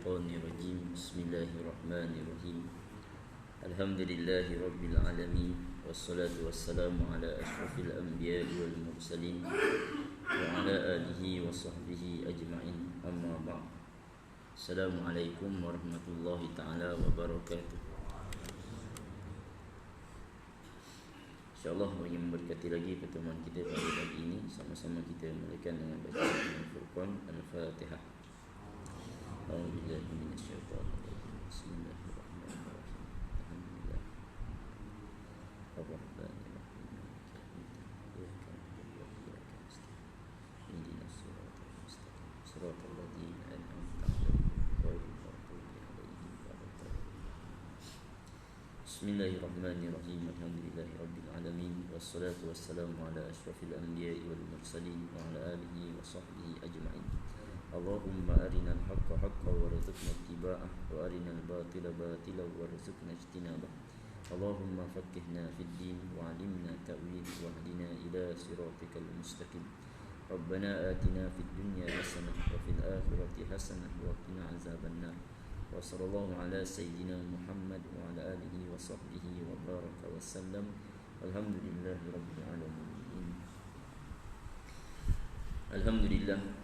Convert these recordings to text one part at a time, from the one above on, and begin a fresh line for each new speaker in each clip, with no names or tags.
Minasyaitonirrajim. Bismillahirrahmanirrahim. Alhamdulillahi rabbil alamin. Wassalatu wassalamu ala asyrafil anbiya'i wal mursalin wa ala alihi wa sahbihi ajma'in. Amma ba'd. Assalamualaikum warahmatullahi ta'ala wabarakatuh. InsyaAllah bagi memberkati lagi pertemuan kita pada pagi ini, sama-sama kita mulakan dengan bacaan Al-Furqan Al-Fatihah. A'udzubillahi minasyaitonirrajim. Bismillahirrahmanirrahim. Alhamdulillah Ar-Rahmanir Rahim. Iyyaka na'budu wa iyyaka nasta'in. Ihdinas siratal mustaqim. Siratal ladzina an'amta 'alaihim ghairil maghdubi 'alaihim waladdallin. Bismillahirrahmanirrahim. Alhamdulillahi rabbil alamin. Wassalatu wassalamu ala asyrafil anbiya'i wal mursalin wa ala alihi wa sahbihi ajma'in. Allahumma arinal haqqa haqqan warzuqna ittiba'ah wa arinal batila batilan warzuqna ijtinabah. Allahumma faqqihna fid din wa 'allimna ta'wil wa hdina ila siratikal mustaqim. Rabbana atina fid dunya hasanah wa fil akhirati hasanah wa qina azabannar. Wa sallallahu ala sayyidina Muhammad wa ala alihi wa sahbihi wa baraka wa sallam. Alhamdulillahi rabbil alamin. Alhamdulillah,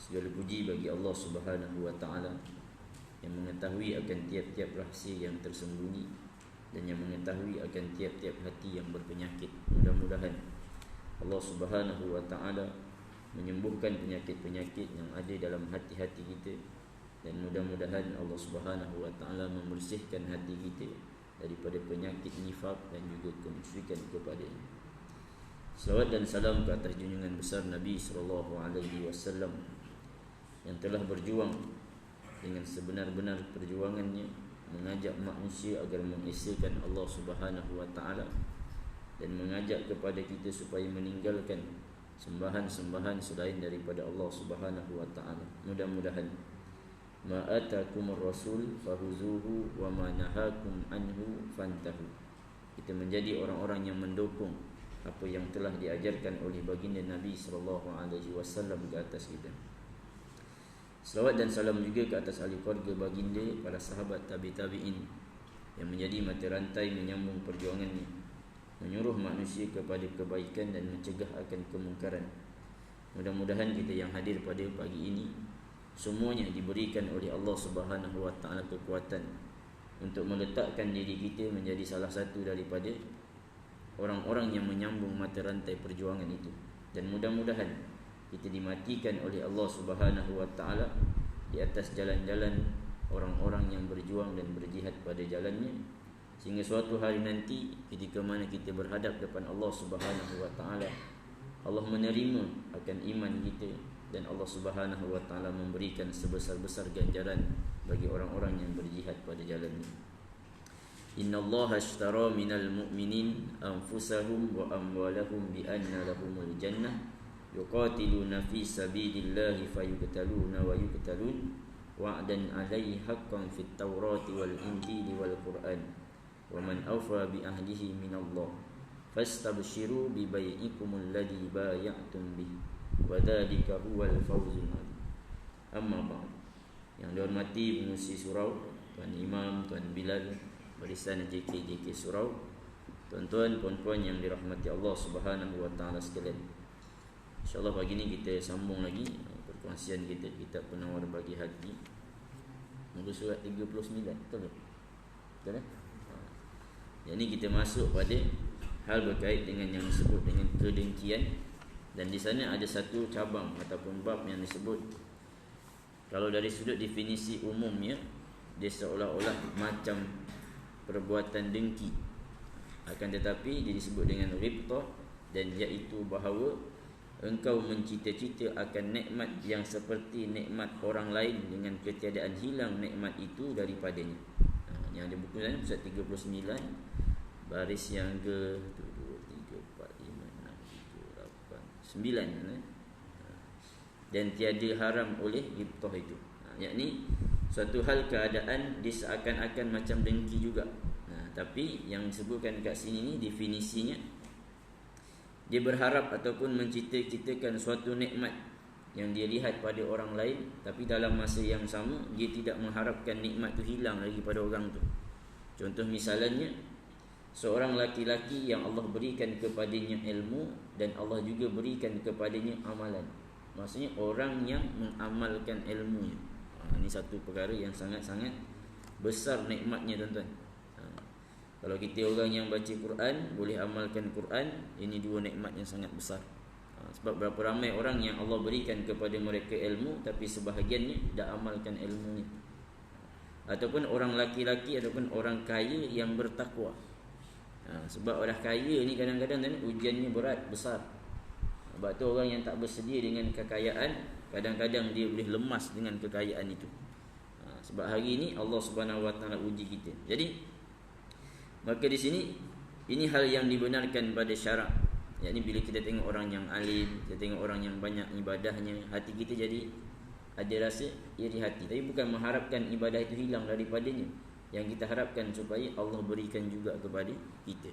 segala puji bagi Allah Subhanahu wa ta'ala yang mengetahui akan tiap-tiap rahsia yang tersembunyi dan yang mengetahui akan tiap-tiap hati yang berpenyakit. Mudah-mudahan Allah Subhanahu wa ta'ala menyembuhkan penyakit-penyakit yang ada dalam hati-hati kita, dan mudah-mudahan Allah Subhanahu wa ta'ala membersihkan hati kita daripada penyakit nifaq dan juga kemusyrikan kepadanya. Salawat dan salam ke atas junjungan besar Nabi sallallahu alaihi wasallam yang telah berjuang dengan sebenar-benar perjuangannya mengajak manusia agar mengesahkan Allah Subhanahu wa ta'ala dan mengajak kepada kita supaya meninggalkan sembahan-sembahan selain daripada Allah Subhanahu wa ta'ala. Mudah-mudahan ma atakumur rasul fahuzuhu wa ma nahakum anhu fantahu. Kita menjadi orang-orang yang mendukung apa yang telah diajarkan oleh baginda Nabi sallallahu alaihi wasallam ke atas kita. Selawat dan salam juga ke atas ahli keluarga baginda, para sahabat tabi-tabi'in yang menjadi mata rantai menyambung perjuangannya, menyuruh manusia kepada kebaikan dan mencegah akan kemungkaran. Mudah-mudahan kita yang hadir pada pagi ini semuanya diberikan oleh Allah Subhanahu wa ta'ala kekuatan untuk meletakkan diri kita menjadi salah satu daripada orang-orang yang menyambung mata rantai perjuangan itu. Dan mudah-mudahan kita dimatikan oleh Allah Subhanahu wa ta'ala di atas jalan-jalan orang-orang yang berjuang dan berjihad pada jalannya, sehingga suatu hari nanti ketika mana kita berhadap depan Allah Subhanahu wa ta'ala, Allah menerima akan iman kita dan Allah Subhanahu wa ta'ala memberikan sebesar-besar ganjaran bagi orang-orang yang berjihad pada jalannya. Innallaha ashtara minal mu'minin anfusahum wa amwalahum bi anna lahumul jannah yuqatiluna fi sabilillahi fayuqtaluna wa yuqtalun wa'dan 'alaihi haqqan fit tawrati wal injili wal qur'an wa man awfa bi ahdihi minallah fastabshiru bi bai'ikumul ladzi bay'atum bih wa dzalika huwal fawzul 'adzim. Amma ba'd. Yang dihormati pengurusi surau, Tuan Imam, Tuan Bilal, barisan JK surau, tuan-tuan, puan-puan yang dirahmati Allah Subhanahu wa ta'ala sekalian. InsyaAllah pagi ni kita sambung lagi perkongsian kita, kitab Penawar Bagi Hati, muka surat 39. Betul tak? Betul tak? Jadi kita masuk pada hal berkait dengan yang disebut dengan kedengkian. Dan di sana ada satu cabang ataupun bab yang disebut, kalau dari sudut definisi umumnya, dia seolah-olah macam perbuatan dengki. Akan tetapi dia disebut dengan ribtah, dan iaitu bahawa engkau mencita-cita akan nikmat yang seperti nikmat orang lain dengan ketiadaan hilang nikmat itu daripadanya. Yang ada buku sana pusat 39, baris yang ke 1, 2, 3, 4, 5, 6, 7, 8, 9. Dan tiada haram oleh ribtah itu. Yakni suatu hal keadaan dia seakan-akan macam dengki juga. Tapi yang disebutkan kat sini ni definisinya, dia berharap ataupun mencita-citakan suatu nikmat yang dia lihat pada orang lain, tapi dalam masa yang sama dia tidak mengharapkan nikmat tu hilang daripada orang tu. Contoh misalnya, seorang laki-laki yang Allah berikan kepadanya ilmu dan Allah juga berikan kepadanya amalan. Maksudnya orang yang mengamalkan ilmunya. Ini satu perkara yang sangat-sangat besar nikmatnya, tuan-tuan. Kalau kita orang yang baca Quran, boleh amalkan Quran, ini dua nikmat yang sangat besar. Sebab berapa ramai orang yang Allah berikan kepada mereka ilmu, tapi sebahagiannya tak amalkan ilmunya. Ataupun orang laki-laki ataupun orang kaya yang bertakwa. Sebab orang kaya ni kadang-kadang ujiannya berat, besar. Sebab tu orang yang tak bersedia dengan kekayaan, kadang-kadang dia boleh lemas dengan kekayaan itu. Sebab hari ini Allah Subhanahu Wa Taala uji kita. Jadi maka di sini ini hal yang dibenarkan pada syarak. Yakni bila kita tengok orang yang alim, kita tengok orang yang banyak ibadahnya, hati kita jadi ada rasa iri hati. Tapi bukan mengharapkan ibadah itu hilang daripadanya. Yang kita harapkan supaya Allah berikan juga kepada kita.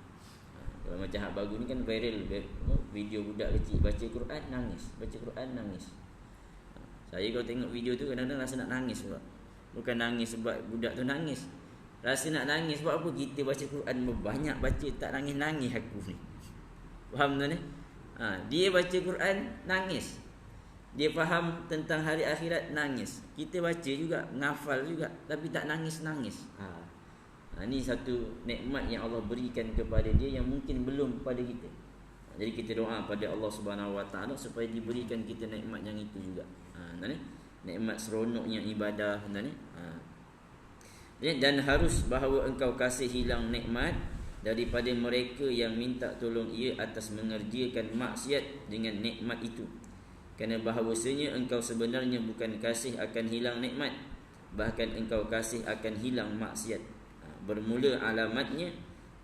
Kalau macam hak bagu ni kan viral, video budak kecil baca Quran nangis, baca Quran nangis. Saya kalau tengok video tu kadang-kadang rasa nak nangis pula. Bukan nangis sebab budak tu nangis, rasa nak nangis sebab apa? Kita baca Quran banyak baca tak nangis-nangis aku ni. Faham tak ni? Dia baca Quran nangis. Dia faham tentang hari akhirat nangis. Kita baca juga, ngafal juga, tapi tak nangis-nangis. Ini satu nikmat yang Allah berikan kepada dia yang mungkin belum pada kita. Jadi kita doa pada Allah Subhanahu Wa Taala supaya diberikan kita nikmat yang itu juga. Nikmat seronoknya ibadah, dan harus bahawa engkau kasih hilang nikmat daripada mereka yang minta tolong ia atas mengerjakan maksiat dengan nikmat itu. Kerana bahawasanya engkau sebenarnya bukan kasih akan hilang nikmat, bahkan engkau kasih akan hilang maksiat. Bermula alamatnya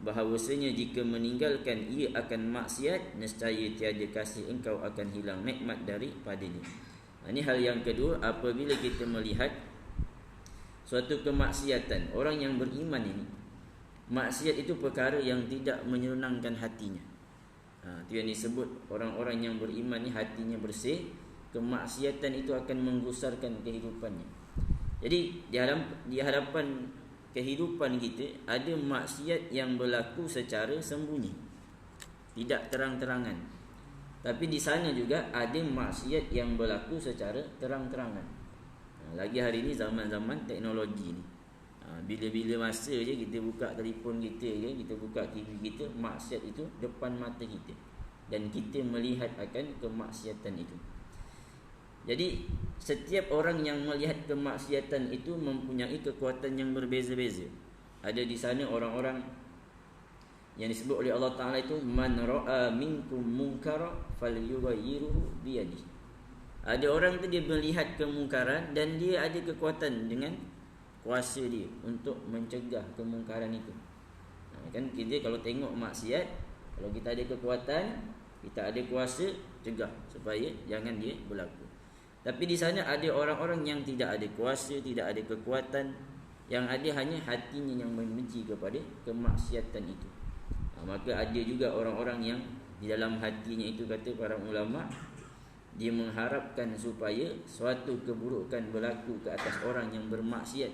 bahawasanya jika meninggalkan ia akan maksiat, nescaya tiada kasih engkau akan hilang nikmat daripadanya. Ini hal yang kedua, apabila kita melihat suatu kemaksiatan, orang yang beriman ini, maksiat itu perkara yang tidak menyenangkan hatinya. Itu yang disebut orang-orang yang beriman ni hatinya bersih. Kemaksiatan itu akan menggusarkan kehidupannya. Jadi di hadapan kehidupan kita ada maksiat yang berlaku secara sembunyi, tidak terang-terangan. Tapi di sana juga ada maksiat yang berlaku secara terang-terangan. Lagi hari ini zaman-zaman teknologi ni, bila-bila masa je kita buka telefon kita je, kita buka TV kita, maksiat itu depan mata kita dan kita melihat akan kemaksiatan itu. Jadi setiap orang yang melihat kemaksiatan itu mempunyai kekuatan yang berbeza-beza. Ada di sana orang-orang yang disebut oleh Allah Ta'ala itu, man ra'a minkum munkara falyughayyirhu biyadihi. Ada orang tu dia melihat kemungkaran dan dia ada kekuatan dengan kuasa dia untuk mencegah kemungkaran itu. Kan kita kalau tengok maksiat, kalau kita ada kekuatan, kita ada kuasa, cegah supaya jangan dia berlaku. Tapi di sana ada orang-orang yang tidak ada kuasa, tidak ada kekuatan, yang ada hanya hatinya yang membenci kepada kemaksiatan itu. Maka ada juga orang-orang yang di dalam hatinya itu, kata para ulama, dia mengharapkan supaya suatu keburukan berlaku ke atas orang yang bermaksiat,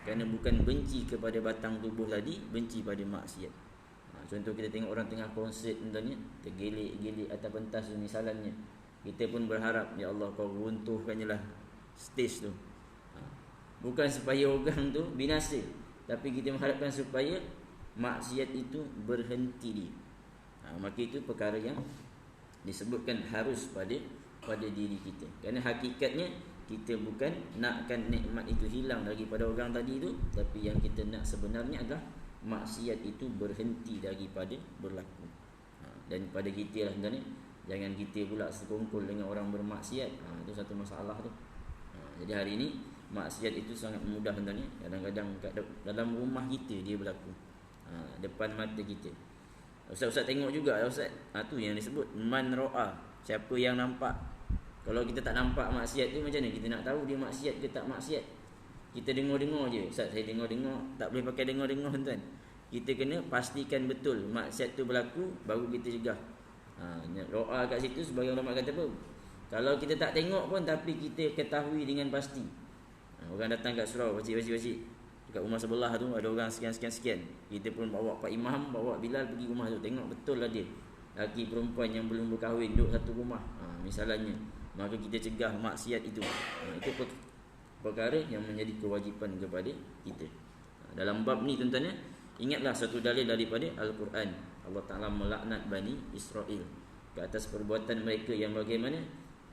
kerana bukan benci kepada batang tubuh tadi, benci pada maksiat. Contoh kita tengok orang tengah konsert contohnya, tergelik-gelik atas pentas misalnya, kita pun berharap, ya Allah kau runtuhkan je lah stage tu. Bukan supaya orang tu binasa, tapi kita mengharapkan supaya maksiat itu berhenti dia. Maka itu perkara yang disebutkan harus pada diri kita. Kerana hakikatnya kita bukan nakkan nikmat itu hilang daripada orang tadi itu, tapi yang kita nak sebenarnya adalah maksiat itu berhenti daripada berlaku. Dan pada kita lah sebenarnya, jangan kita pula sekongkol dengan orang bermaksiat. Itu satu masalah tu. Jadi hari ini maksiat itu sangat mudah sebenarnya. Kadang-kadang dalam rumah kita dia berlaku, depan mata kita. Ustaz-ustaz tengok juga Ustaz. Tu yang disebut man ra'a, siapa yang nampak. Kalau kita tak nampak maksiat tu, macam mana kita nak tahu dia maksiat ke tak maksiat? Kita dengar-dengar je. Ustaz, saya dengar-dengar, tak boleh pakai dengar-dengar tuan. Kita kena pastikan betul maksiat tu berlaku, baru kita cegah. Ra'a kat situ sebagai ulama kata apa? Kalau kita tak tengok pun tapi kita ketahui dengan pasti. Orang datang kat surau, pakcik. Dekat rumah sebelah tu ada orang sekian. Kita pun bawa Pak Imam, bawa Bilal pergi rumah tu, tengok betul lah dia laki perempuan yang belum berkahwin duduk satu rumah, misalnya. Maka kita cegah maksiat itu. Itu perkara yang menjadi kewajipan kepada kita. Dalam bab ni tuan-tuan, ingatlah satu dalil daripada Al-Quran. Allah Ta'ala melaknat Bani Israel ke atas perbuatan mereka yang bagaimana?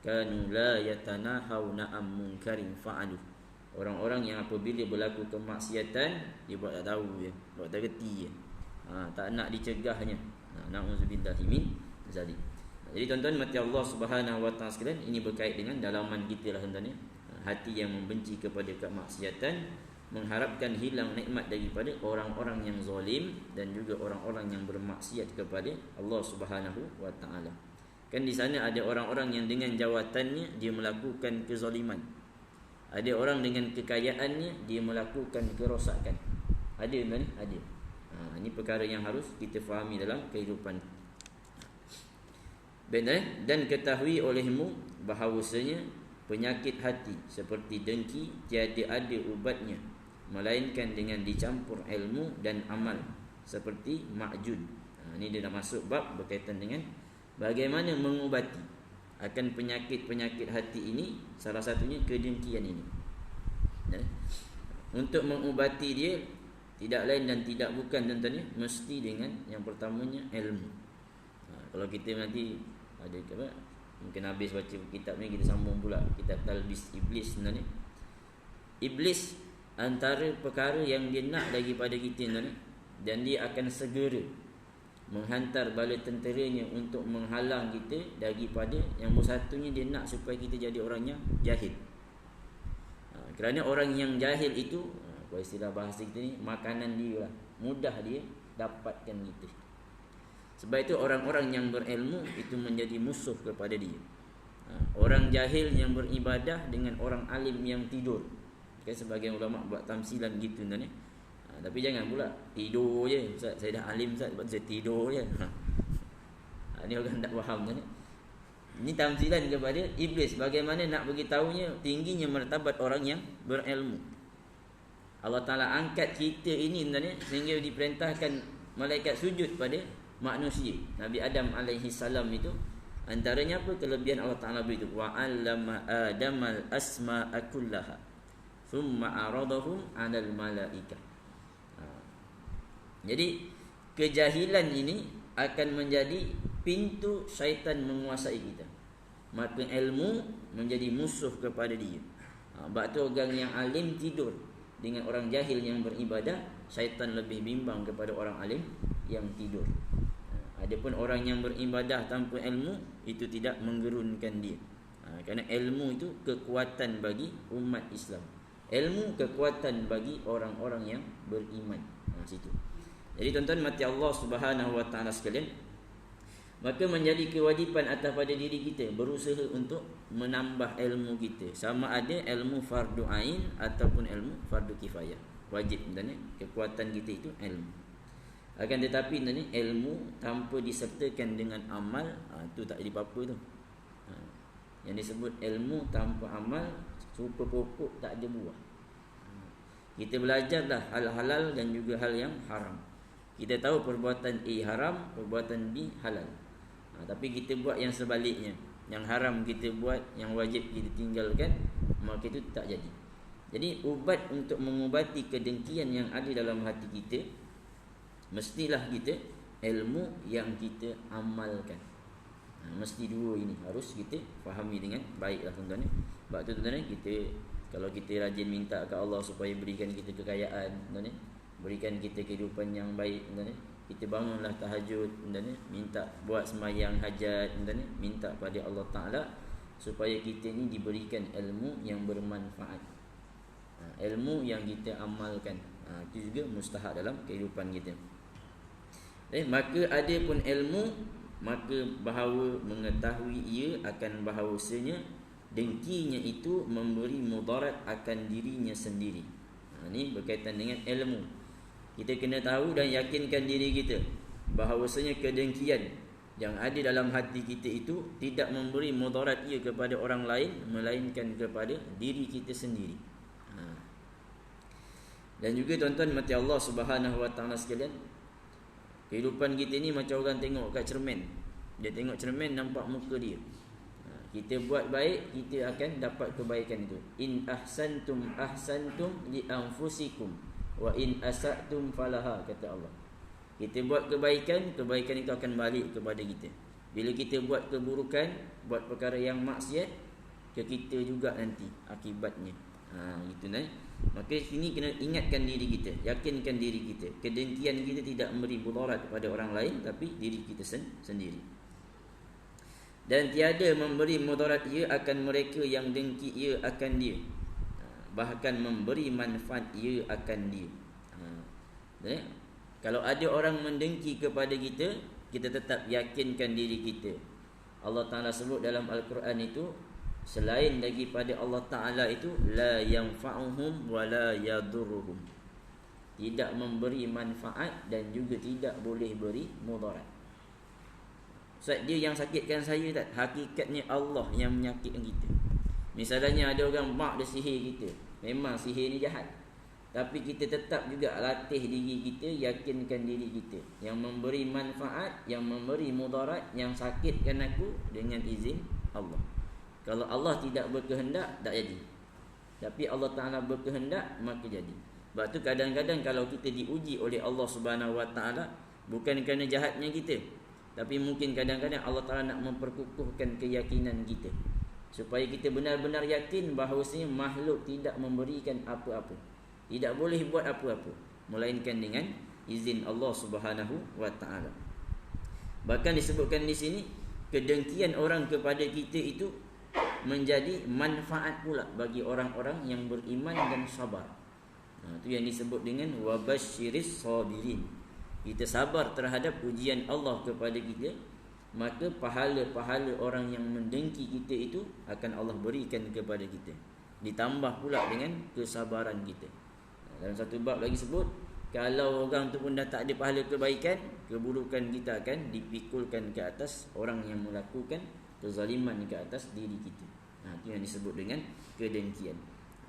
Kanu la yatanahawna am munkarin fa'alu. Orang-orang yang apabila berlaku kemaksiatan, dia buat tak tahu je, buat tak reti je, tak nak dicegahnya. Na'udzubillahi min zalik. Jadi tuan-tuan mati Allah Subhanahu wa taala sekalian, ini berkait dengan dalaman kita lah tuan-tuan. Hati yang membenci kepada kemaksiatan, mengharapkan hilang nikmat daripada orang-orang yang zalim dan juga orang-orang yang bermaksiat kepada Allah Subhanahu wa taala. Kan di sana ada orang-orang yang dengan jawatannya dia melakukan kezaliman. Ada orang dengan kekayaannya dia melakukan kerosakan. Ada tuan-tuan, ada. Ini perkara yang harus kita fahami dalam kehidupan. Benar? Dan ketahui olehmu bahawasanya penyakit hati seperti dengki tiada ada ubatnya melainkan dengan dicampur ilmu dan amal seperti ma'jun. Ini dia dah masuk bab berkaitan dengan bagaimana mengubati akan penyakit-penyakit hati ini. Salah satunya kedengkian ini. Untuk mengubati dia tidak lain dan tidak bukan tuan-tuan, mesti dengan yang pertamanya ilmu. Kalau kita nanti ada apa, mungkin habis baca kitab ni, kita sambung pula kitab Talbis Iblis sebenarnya. Iblis antara perkara yang dia nak daripada kita sebenarnya, dan dia akan segera menghantar bala tenteranya untuk menghalang kita daripada yang bersatunya, dia nak supaya kita jadi orang yang jahil. Kerana orang yang jahil itu, kalau istilah bahasa kita ni, makanan dia lah, mudah dia dapatkan kita. Sebab itu orang-orang yang berilmu itu menjadi musuh kepada dia. Orang jahil yang beribadah dengan orang alim yang tidur. Kan sebagian ulama buat tamsilan gitu kan. Tapi jangan pula tidur je, Ustaz, saya dah alim Ustaz, sebab saya tidur je. Ini orang tak faham kan. Ini tamsilan kepada iblis, bagaimana nak beritahunya tingginya martabat orang yang berilmu. Allah Ta'ala angkat kita ini sebenarnya sehingga diperintahkan malaikat sujud pada manusia. Nabi Adam alaihi salam itu antaranya apa kelebihan Allah Ta'ala beritahu, wa 'allama adamal asma'a kullaha thumma aradahum 'alal malaikah. Jadi kejahilan ini akan menjadi pintu syaitan menguasai kita. Maka ilmu menjadi musuh kepada dia. Sebab tu orang yang alim tidur dengan orang jahil yang beribadah, syaitan lebih bimbang kepada orang alim yang tidur. Adapun orang yang beribadah tanpa ilmu, itu tidak menggerunkan dia. Kerana ilmu itu kekuatan bagi umat Islam. Ilmu kekuatan bagi orang-orang yang beriman. Situ. Jadi tuan-tuan mati Allah Subhanahu wa taala sekalian, maka menjadi kewajipan atas pada diri kita berusaha untuk menambah ilmu kita, sama ada ilmu fardu ain ataupun ilmu fardu kifayah. Wajib dan kekuatan kita itu ilmu. Akan tetapi nanti ilmu tanpa disertakan dengan amal, itu tak jadi apa-apa tu. Yang disebut ilmu tanpa amal, serupa pokok tak ada buah. Kita belajarlah hal halal dan juga hal yang haram. Kita tahu perbuatan A haram, perbuatan B halal. Tapi kita buat yang sebaliknya. Yang haram kita buat, yang wajib kita tinggalkan, maka itu tak jadi. Jadi ubat untuk mengubati kedengkian yang ada dalam hati kita, mestilah kita ilmu yang kita amalkan. Mesti dua ini harus kita fahami dengan baiklah tuan-tuan. Sebab tu tuan-tuan, kita kalau kita rajin minta ke Allah supaya berikan kita kekayaan, tuan-tuan, berikan kita kehidupan yang baik, tuan-tuan, kita bangunlah tahajud, tuan-tuan, minta buat sembahyang hajat, tuan-tuan, minta pada Allah Ta'ala supaya kita ni diberikan ilmu yang bermanfaat, ilmu yang kita amalkan. Itu juga mustahak dalam kehidupan kita. Maka ada pun ilmu, maka bahawa mengetahui ia akan bahawasanya dengkinya itu memberi mudarat akan dirinya sendiri. Ini berkaitan dengan ilmu. Kita kena tahu dan yakinkan diri kita bahawasanya kedengkian yang ada dalam hati kita itu tidak memberi mudarat ia kepada orang lain melainkan kepada diri kita sendiri. Dan juga tuan-tuan mati Allah Subhanahu Wa Taala sekalian, kehidupan kita ni macam orang tengok kat cermin. Dia tengok cermin nampak muka dia. Kita buat baik, kita akan dapat kebaikan itu. In ahsantum ahsantum li anfusikum wa in asatum falaha, kata Allah. Kita buat kebaikan, kebaikan itu akan balik kepada kita. Bila kita buat keburukan, buat perkara yang maksiat, ke kita juga nanti akibatnya. Gitu kan. Maka sini kena ingatkan diri kita, yakinkan diri kita. Kedengkian kita tidak memberi mudarat kepada orang lain, tapi diri kita sendiri. Dan tiada memberi mudarat ia akan mereka yang dengki ia akan dia, bahkan memberi manfaat ia akan dia. Kalau ada orang mendengki kepada kita, kita tetap yakinkan diri kita. Allah Ta'ala sebut dalam Al-Quran itu, selain daripada Allah Ta'ala itu, la yanfa'uhum wa la yadurruhum, tidak memberi manfaat dan juga tidak boleh beri mudarat. Ustaz, dia yang sakitkan saya tak? Hakikatnya Allah yang menyakitkan kita. Misalnya ada orang mak dia sihir kita, memang sihir ni jahat, tapi kita tetap juga latih diri kita, yakinkan diri kita, yang memberi manfaat, yang memberi mudarat, yang sakitkan aku dengan izin Allah. Kalau Allah tidak berkehendak, tak jadi. Tapi Allah Ta'ala berkehendak, maka jadi. Sebab tu kadang-kadang kalau kita diuji oleh Allah Subhanahu Wa Ta'ala, bukan kerana jahatnya kita, tapi mungkin kadang-kadang Allah Ta'ala nak memperkukuhkan keyakinan kita, supaya kita benar-benar yakin bahawasanya makhluk tidak memberikan apa-apa, tidak boleh buat apa-apa, melainkan dengan izin Allah Subhanahu Wa Ta'ala. Bahkan disebutkan di sini, kedengkian orang kepada kita itu menjadi manfaat pula bagi orang-orang yang beriman dan sabar. Itu yang disebut dengan wabasyiris sabirin. Kita sabar terhadap ujian Allah kepada kita, maka pahala-pahala orang yang mendengki kita itu akan Allah berikan kepada kita, ditambah pula dengan kesabaran kita. Dalam satu bab lagi sebut, kalau orang tu pun dah tak ada pahala kebaikan, keburukan kita akan dipikulkan ke atas orang yang melakukan kezaliman ke atas diri kita. Itu yang disebut dengan kedengkian.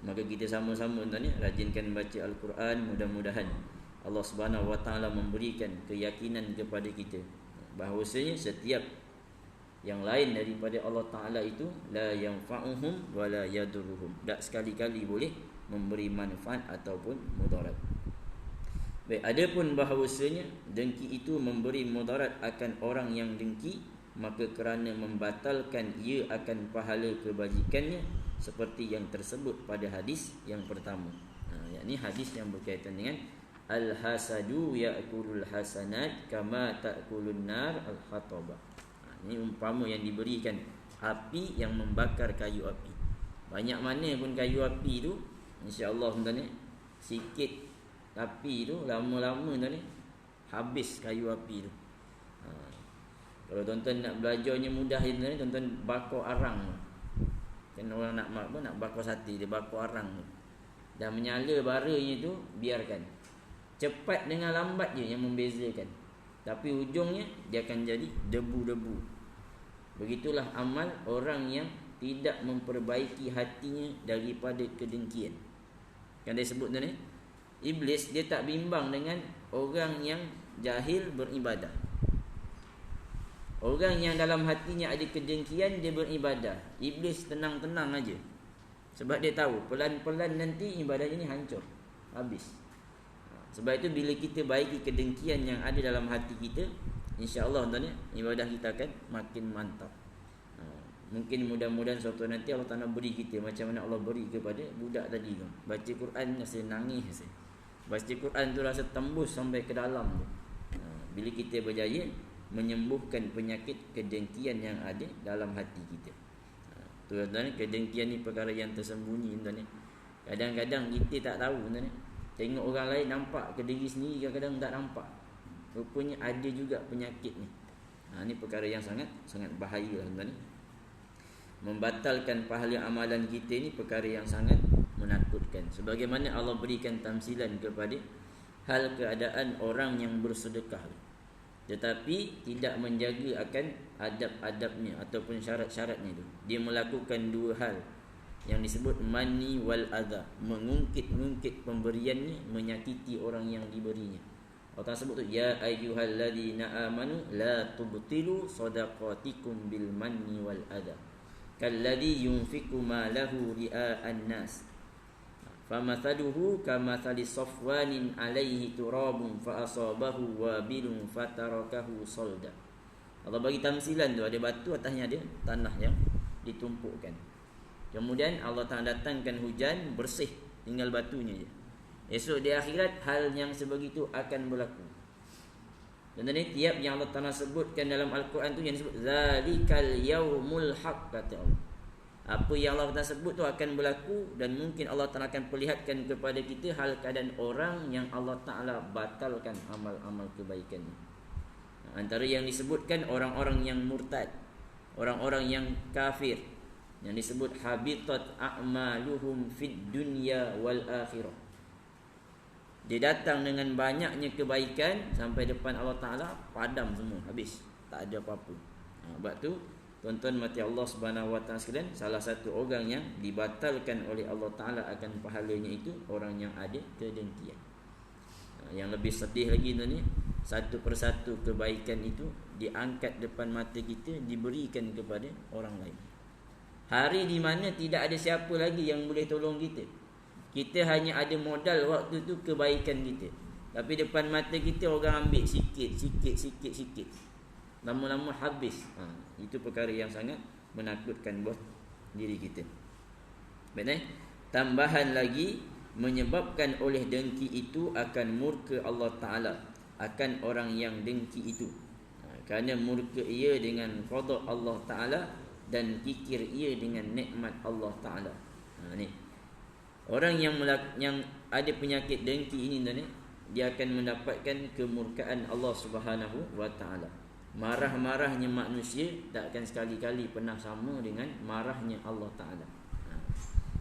Maka kita sama-sama tanya, rajinkan baca Al-Quran. Mudah-mudahan Allah Subhanahu Wa Taala memberikan keyakinan kepada kita bahawasanya setiap yang lain daripada Allah Ta'ala itu la yanfa'uhum wa la yadurruhum, tak sekali-kali boleh memberi manfaat ataupun mudarat. Baik, adapun bahawasanya dengki itu memberi mudarat akan orang yang dengki, maka kerana membatalkan ia akan pahala kebajikannya, seperti yang tersebut pada hadis yang pertama, yakni hadis yang berkaitan dengan al-hasadu ya'kulul hasanat kama ta'kulun nar al-hataba. Ini umpama yang diberikan api yang membakar kayu api. Banyak mana pun kayu api tu, insya-Allah tuan-tuan, sikit api tu lama-lama tuan-tuan habis kayu api tu. Kalau tuan-tuan nak belajarnya mudah ni, tuan-tuan bakar arang. Kan orang nak bakar sate, dia bakar arang tu. Dan menyala baranya tu, biarkan. Cepat dengan lambat je yang membezakan. Tapi ujungnya dia akan jadi debu-debu. Begitulah amal orang yang tidak memperbaiki hatinya daripada kedengkian. Kan dia sebut tu ni, Iblis dia tak bimbang dengan orang yang jahil beribadah. Orang yang dalam hatinya ada kedengkian, dia beribadah, Iblis tenang-tenang aja. Sebab dia tahu pelan-pelan nanti ibadahnya ni hancur, habis. Sebab itu bila kita baiki kedengkian yang ada dalam hati kita, insya-Allah tuan-tuan, ibadah kita akan makin mantap. Mungkin mudah-mudahan suatu nanti Allah Ta'ala beri kita macam mana Allah beri kepada budak tadi tu. Baca Quran rasa nangis rasa. Baca Quran tu rasa tembus sampai ke dalam tu. Bila kita berjaya menyembuhkan penyakit kedengkian yang ada dalam hati kita. Tuan-tuan, kedengkian ni perkara yang tersembunyi tuan-tuan. Kadang-kadang kita tak tahu tuan-tuan. Tengok orang lain nampak, ke diri sendiri kadang-kadang tak nampak. Rupanya ada juga penyakit ni. Ni perkara yang sangat bahaya tuan-tuan. Membatalkan pahala amalan kita ni perkara yang sangat menakutkan. Sebagaimana Allah berikan tamsilan kepada hal keadaan orang yang bersedekah. tetapi tidak menjaga akan adab-adabnya ataupun syarat-syaratnya itu. Dia melakukan dua hal yang disebut manni wal adha, mengungkit-ungkit pemberiannya, menyakiti orang yang diberinya. Allah sebut tu, ya ayyuhalladzina amanu la tubtilu shadaqatikum bil manni wal adha kalladzi yunfiqu malahu ria'an nas famathaluhu kamathali safwanin alaihi turabun fa asabahu wabilun fatarakahu salda. Allah bagi tamsilan tu, ada batu, atasnya ada tanah yang ditumpukkan. Kemudian Allah Ta'ala datangkan hujan, bersih, tinggal batunya je. Esok di akhirat hal yang sebegitu akan berlaku. Dan ini tiap yang Allah Ta'ala sebutkan dalam Al-Quran tu yang disebut zalikal yaumul haq, kata Allah. Apa yang Allah Ta'ala sebut tu akan berlaku, dan mungkin Allah Ta'ala akan perlihatkan kepada kita hal keadaan orang yang Allah Ta'ala batalkan amal-amal kebaikannya. Antara yang disebutkan orang-orang yang murtad, orang-orang yang kafir, yang disebut habitat a'maluhum fid dunya wal akhirah. Dia datang dengan banyaknya kebaikan, sampai depan Allah Ta'ala padam semua, habis, tak ada apa-apa. Sebab tu tuan-tuan mati Allah Subhanahu Wa Ta'ala sekalian, salah satu orang yang dibatalkan oleh Allah Ta'ala akan pahalanya itu orang yang ada kedengkian. Yang lebih sedih lagi ni, satu persatu kebaikan itu diangkat depan mata kita, diberikan kepada orang lain. Hari di mana tidak ada siapa lagi yang boleh tolong kita. Kita hanya ada modal waktu tu kebaikan kita, tapi depan mata kita orang ambil sikit. Lama-lama habis. Itu perkara yang sangat menakutkan buat diri kita. Betul? Tambahan lagi, menyebabkan oleh dengki itu akan murka Allah Ta'ala akan orang yang dengki itu. Kerana murka ia dengan qada Allah Ta'ala dan kikir ia dengan nikmat Allah Ta'ala. Ni orang yang ada penyakit dengki ini ni, dia akan mendapatkan kemurkaan Allah Subhanahu Wa Ta'ala. Marah-marahnya manusia tak akan sekali-kali pernah sama dengan marahnya Allah Ta'ala.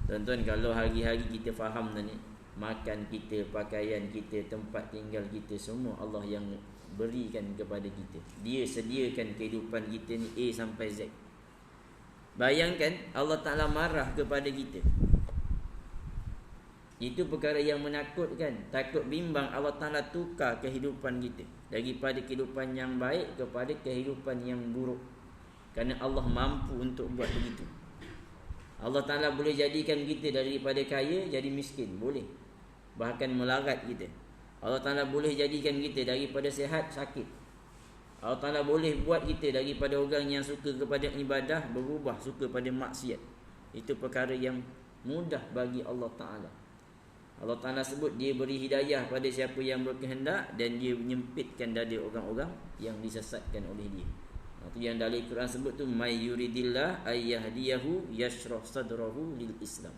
Tuan-tuan, kalau hari-hari kita faham ni, makan kita, pakaian kita, tempat tinggal kita, semua Allah yang berikan kepada kita. Dia sediakan kehidupan kita ni A sampai Z. Bayangkan Allah Ta'ala marah kepada kita. Itu perkara yang menakutkan. Takut bimbang Allah Ta'ala tukar kehidupan kita daripada kehidupan yang baik kepada kehidupan yang buruk. Kerana Allah mampu untuk buat begitu. Allah Ta'ala boleh jadikan kita daripada kaya jadi miskin, boleh. Bahkan melarat kita. Allah Ta'ala boleh jadikan kita daripada sihat sakit. Allah Ta'ala boleh buat kita daripada orang yang suka kepada ibadah berubah suka pada maksiat. Itu perkara yang mudah bagi Allah Ta'ala. Allah Ta'ala sebut dia beri hidayah pada siapa yang berkehendak, dan dia menyempitkan dada orang-orang yang disesatkan oleh dia. Itu yang dalam Quran sebut tu, may yuridillah ayyahdiyahu yashrah sadrahu lil Islam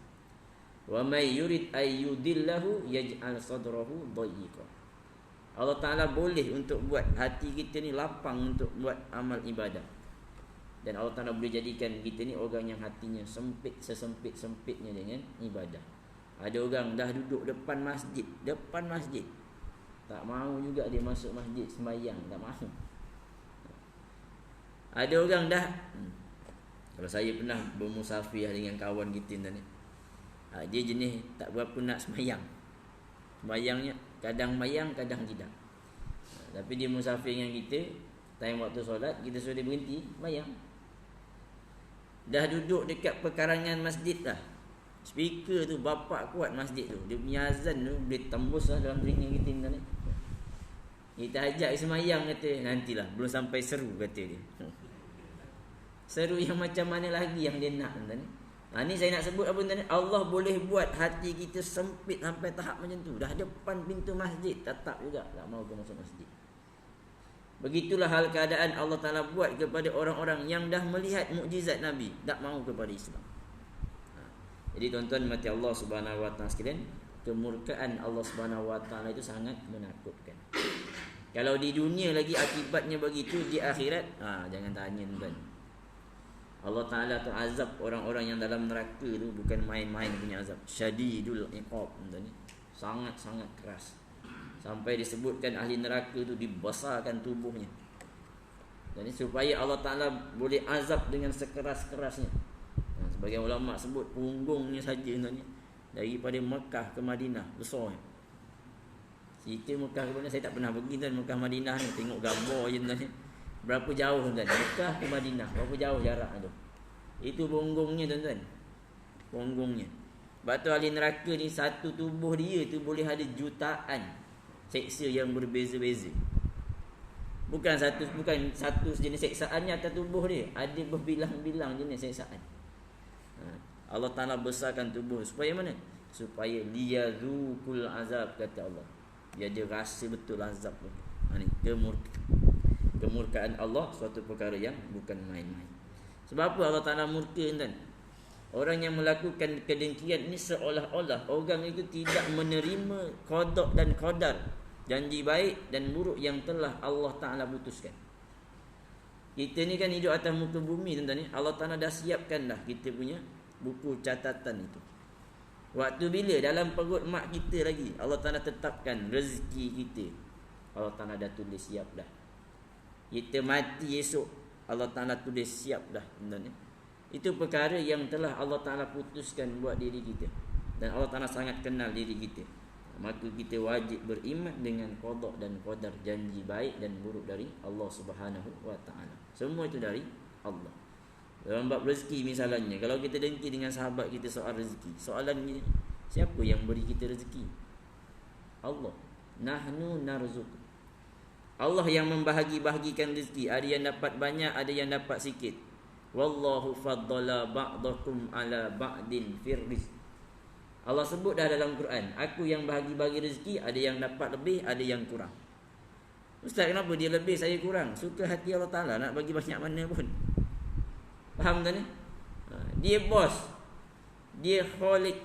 wa may yurid ayyudillahu yaj'al sadrahu dayyqa. Allah Ta'ala boleh untuk buat hati kita ni lapang untuk buat amal ibadah, dan Allah Ta'ala boleh jadikan kita ni orang yang hatinya sempit, sesempit-sempitnya dengan ibadah. Ada orang dah duduk depan masjid, tak mahu juga dia masuk masjid sembahyang, tak mahu. Ada orang dah, kalau saya pernah bermusafir dengan kawan kita ni, dia jenis tak berapa nak sembahyang. Sembahyangnya kadang sembahyang, kadang tidak. Tapi dia musafir dengan kita, time waktu solat kita suruh dia berhenti sembahyang. Dah duduk dekat perkarangan masjid dah, speaker tu bapak kuat masjid tu, dia punya azan tu boleh tembus lah dalam telinga kita ni. Kita ajak semayang, kata nantilah, belum sampai seru, kata dia. Seru yang macam mana lagi yang dia nak ni? Ni saya nak sebut apa ni? Allah boleh buat hati kita sempit sampai tahap macam tu. Dah depan pintu masjid tetap juga tak mahu ke masuk masjid. Begitulah hal keadaan Allah Ta'ala buat kepada orang-orang yang dah melihat mukjizat Nabi, tak mahu kepada Islam. Jadi tuan-tuan mati Allah Subhanahu Wa Ta'ala sekalian, kemurkaan Allah Subhanahu Wa Ta'ala itu sangat menakutkan. Kalau di dunia lagi akibatnya begitu, di akhirat jangan tanya tuan. Allah Ta'ala tu azab orang-orang yang dalam neraka tu bukan main-main punya azab. Syadidul iqab, tuan. Sangat-sangat keras. Sampai disebutkan ahli neraka tu dibesarkan tubuhnya. Jadi supaya Allah Ta'ala boleh azab dengan sekeras-kerasnya. Sebagai ulama sebut punggungnya saja sebenarnya daripada Mekah ke Madinah besar. Cerita Mekah ke Madinah saya tak pernah pergi tuan. Mekah Madinah ni tengok gambar je sebenarnya. Berapa jauh tuan? Mekah ke Madinah berapa jauh jarak tu? Itu punggungnya tuan-tuan. Punggungnya. Sebab tu ahli neraka ni satu tubuh dia tu boleh ada jutaan seksa yang berbeza-beza. Bukan satu jenis seksaannya atas tubuh dia, ada berbilang-bilang jenis seksaan. Allah Ta'ala besarkan tubuh supaya mana? Supaya liyadhukul azab, kata Allah. Dia ada rasa betul azab tu. Ni kemurkaan Allah suatu perkara yang bukan main-main. Sebab apa Allah Ta'ala murka tuan? Orang yang melakukan kedengkian ni seolah-olah orang itu tidak menerima qada dan qadar, janji baik dan buruk yang telah Allah Ta'ala putuskan. Kita ni kan hidup atas muka bumi tuan-tuan ni. Allah Ta'ala dah siapkan dah kita punya buku catatan itu. Waktu bila dalam perut mak kita lagi Allah Ta'ala tetapkan rezeki kita. Allah Ta'ala dah tulis siap dah. Kita mati esok Allah Ta'ala tulis siap dah tuan-tuan ni. Itu perkara yang telah Allah Ta'ala putuskan buat diri kita. Dan Allah Ta'ala sangat kenal diri kita. Maka kita wajib beriman dengan qada dan qadar, janji baik dan buruk dari Allah Subhanahu wa Ta'ala. Semua itu dari Allah. Dalam bab rezeki misalnya, kalau kita dengki dengan sahabat kita soal rezeki, soalan ni, siapa yang beri kita rezeki? Allah. Nahnu narzuq. Allah yang membahagi-bahagikan rezeki. Ada yang dapat banyak, ada yang dapat sikit. Wallahu faddala ba'dakum ala ba'din fir rizq. Allah sebut dah dalam Quran, aku yang bahagi-bagi rezeki, ada yang dapat lebih, ada yang kurang. Ustaz, kenapa dia lebih, saya kurang? Suka hati Allah Ta'ala nak bagi banyak mana pun. Faham tak ni? Dia bos, dia khalik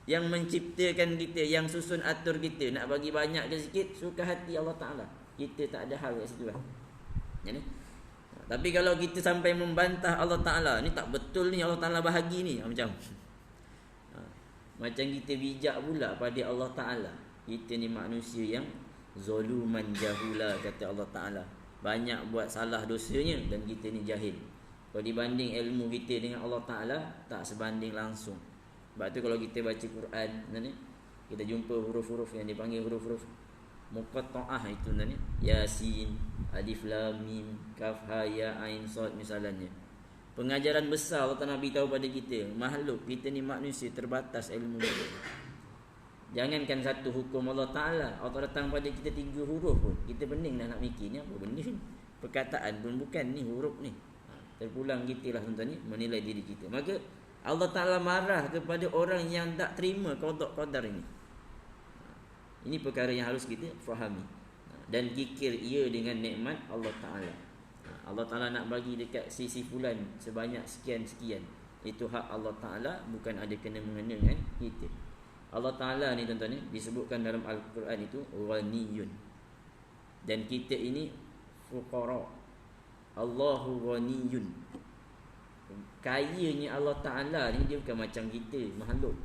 yang menciptakan kita, yang susun atur kita. Nak bagi banyak ke sikit, suka hati Allah Ta'ala. Kita tak ada hal kat situ lah. Ya, ni? Tapi kalau kita sampai membantah Allah Ta'ala, ni tak betul ni Allah Ta'ala bahagi ni, macam kita bijak pula pada Allah Ta'ala. Kita ni manusia yang zaluman jahula, kata Allah Ta'ala. Banyak buat salah dosanya dan kita ni jahil. Kalau dibanding ilmu kita dengan Allah Ta'ala, tak sebanding langsung. Sebab tu kalau kita baca Quran ni, kita jumpa huruf-huruf yang dipanggil huruf-huruf muqatta'ah itu ni. Yasin, Alif Lam Mim, Kaf Ha Ya Ain Sad misalnya. Pengajaran besar Allah Ta'ala beritahu pada kita, makhluk kita ni manusia terbatas ilmu kita. Jangankan satu hukum Allah Ta'ala, Allah datang pada kita 3 huruf pun kita pening dah nak mikir ni apa benda ni. Perkataan pun bukan ni, huruf ni. Terpulang kita lah tuan-tuan ni menilai diri kita. Maka Allah Ta'ala marah kepada orang yang tak terima qada qadar ini. Ini perkara yang harus kita fahami dan kikir ia dengan nikmat Allah Ta'ala. Allah Ta'ala nak bagi dekat sisi fulan sebanyak sekian-sekian, itu hak Allah Ta'ala, bukan ada kena-mengena dengan kita. Allah Ta'ala ni tuan-tuan ni disebutkan dalam Al-Quran itu ghaniyun, dan kita ini fuqara. Allahu ghaniyun. Kayanya Allah Ta'ala ni dia bukan macam kita makhluk.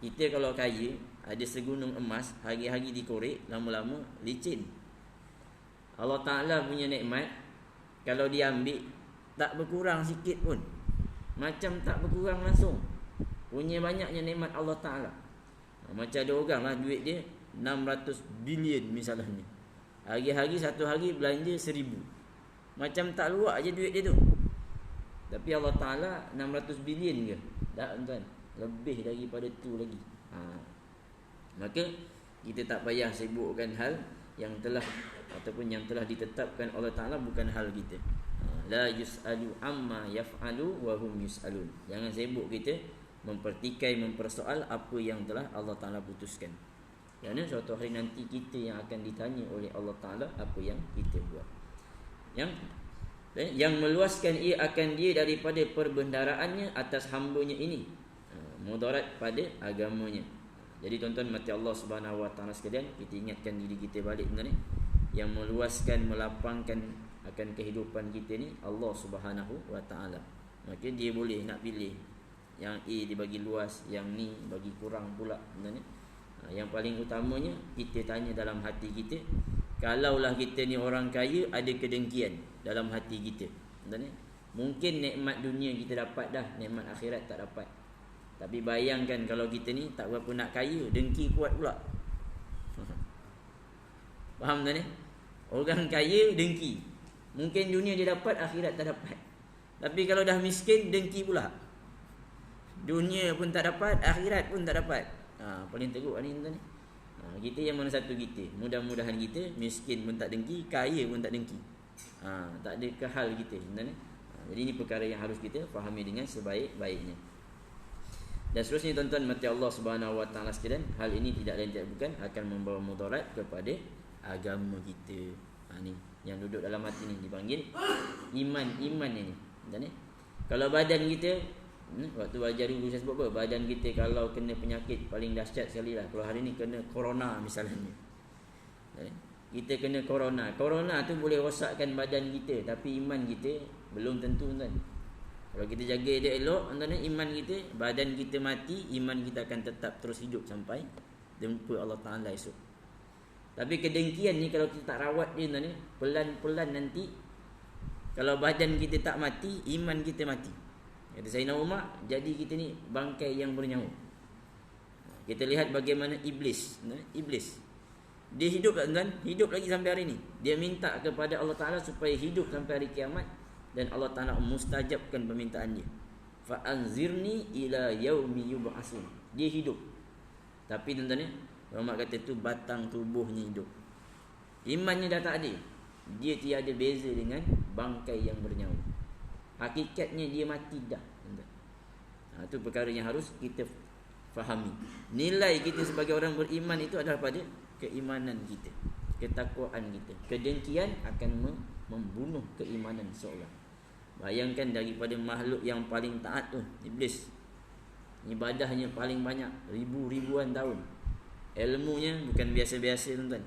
Kita kalau kaya, ada segunung emas, hari-hari dikorek, lama-lama licin. Allah Ta'ala punya nikmat, kalau dia ambil, tak berkurang sikit pun, macam tak berkurang langsung. Punya banyaknya nikmat Allah Ta'ala. Macam ada orang lah, duit dia 600 bilion misalnya, hari-hari satu hari belanja 1000. Macam tak luak je duit dia tu. Tapi Allah Ta'ala 600 bilion ke? Tak tuan, lebih daripada tu lagi. Maka kita tak payah sibukkan hal yang telah ataupun yang telah ditetapkan Allah Ta'ala, bukan hal kita. La yus'alu amma yaf'alu wa hum yus'alun. Jangan sibuk kita mempertikai, mempersoal apa yang telah Allah Ta'ala putuskan. Kerana suatu hari nanti kita yang akan ditanya oleh Allah Ta'ala apa yang kita buat. Yang meluaskan ia akan dia daripada perbendaraannya atas hambanya ini, mudarat pada agamanya. Jadi tuan-tuan mati Allah Subhanahu wa Ta'ala sekalian, kita ingatkan diri kita balik sebenarnya. Yang meluaskan, melapangkan akan kehidupan kita ni Allah Subhanahu wa Ta'ala. Maka dia boleh nak pilih, yang A dibagi luas, yang ni bagi kurang pula sebenarnya. Yang paling utamanya kita tanya dalam hati kita. Kalaulah kita ni orang kaya, ada kedengkian dalam hati kita. Tuan-tuan, mungkin nikmat dunia kita dapat dah, nikmat akhirat tak dapat. Tapi bayangkan kalau kita ni tak berapa nak kaya, dengki kuat pula. Faham tak ni? Orang kaya dengki. Mungkin dunia dia dapat, akhirat tak dapat. Tapi kalau dah miskin, dengki pula. Dunia pun tak dapat, akhirat pun tak dapat. Paling teruk ni tuan ni. Kita yang mana satu kita. Mudah-mudahan kita miskin pun tak dengki, kaya pun tak dengki. Tak ada kehal kita tuan ni. Jadi ini perkara yang harus kita fahami dengan sebaik-baiknya. Dan seterusnya tuan-tuan mati Allah Subhanahu wa taala sekalian, hal ini tidak lain tidak bukan akan membawa mudarat kepada agama kita. Ni yang duduk dalam hati ni dipanggil iman ini. Dan ni kalau badan kita, waktu belajar dulu saya sebut apa? Badan kita kalau kena penyakit paling dahsyat sekali lah. Kalau hari ni kena corona misalnya. Kita kena corona. Corona tu boleh rosakkan badan kita, tapi iman kita belum tentu tuan. Kalau kita jaga dia elok, tuan, iman kita, badan kita mati, iman kita akan tetap terus hidup sampai jumpa Allah Taala esok. Tapi kedengkian ni kalau kita tak rawat dia tuan, pelan-pelan nanti kalau badan kita tak mati, iman kita mati. Kata Sayyidina Umar, jadi kita ni bangkai yang bernyawa. Kita lihat bagaimana iblis. Dia hidup tuan, hidup lagi sampai hari ni. Dia minta kepada Allah Taala supaya hidup sampai hari kiamat, dan Allah Taala mustajabkan permintaan dia. Fa anzirni ila yaumi yub'atsun. Dia hidup. Tapi tuan-tuan, ulama kata tu batang tubuhnya hidup. Imannya dah tak ada. Dia tiada beza dengan bangkai yang bernyawa. Hakikatnya dia mati dah. Itu perkara yang harus kita fahami. Nilai kita sebagai orang beriman itu adalah pada keimanan kita, ketakwaan kita. Kedengkian akan membunuh keimanan seorang. Bayangkan daripada makhluk yang paling taat tu, iblis, ibadahnya paling banyak, ribuan tahun. Ilmunya bukan biasa-biasa tuan-tuan.